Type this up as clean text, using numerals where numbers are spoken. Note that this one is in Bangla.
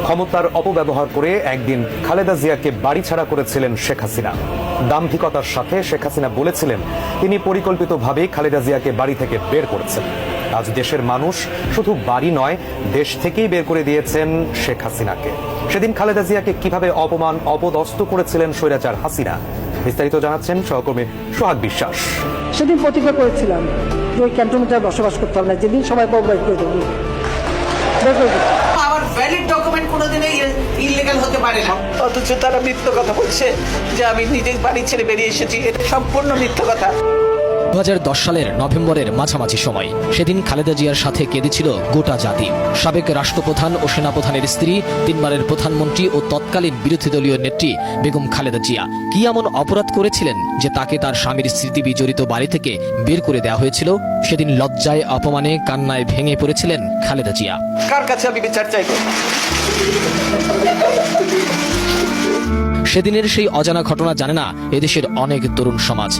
ক্ষমতার অপব্যবহার করে একদিন খালেদা জিয়াকে বাড়ি ছাড়া করেছিলেন শেখ হাসিনা। দাম্ভিকতার সাথে শেখ হাসিনা বলেছিলেন তিনি পরিকল্পিতভাবে খালেদা জিয়াকে বাড়ি থেকে বের করেছেন। আজ দেশের মানুষ শুধু বাড়ি নয়, দেশ থেকেই বের করে দিয়েছেন শেখ হাসিনাকে। সেদিন খালেদা জিয়াকে কিভাবে অপমান অপদস্থ করেছিলেন স্বৈরাচার হাসিনা, বিস্তারিত জানাচ্ছেন সহকর্মী সোহাগ বিশ্বাস। সেদিন প্রতিজ্ঞা করেছিলাম যে ওই ক্যান্টনমেন্টে বসবাস করতে হবে না, যেদিন সবাই প্রোভাইড করে দেবো। আমার ভ্যালিড ডকুমেন্ট কোনোদিনই ইললিগাল হতে পারে না। অথচ তারা মিথ্যা কথা বলছে যে আমি নিজের বাড়ি ছেড়ে বেরিয়ে এসেছি। এটা সম্পূর্ণ মিথ্যা কথা। 2010 সালের নভেম্বরের মাঝামাঝি সময় সেদিন খালেদা জিয়ার সাথে কেঁদেছিল গোটা জাতি। সাবেক রাষ্ট্রপ্রধান ও সেনাপ্রধানের স্ত্রী, তিনবারের প্রধানমন্ত্রী ও তৎকালীন বিরোধী দলীয় নেত্রী বেগম খালেদা জিয়া কি এমন অপরাধ করেছিলেন যে তাকে তার স্বামীর স্মৃতি বিজড়িত বাড়ি থেকে বের করে দেওয়া হয়েছিল? সেদিন লজ্জায়, অপমানে, কান্নায় ভেঙে পড়েছিলেন খালেদা জিয়া। কার কাছে আমি বিচার চাইব? সেদিনের সেই অজানা ঘটনা জানে না এদেশের অনেক তরুণ সমাজ।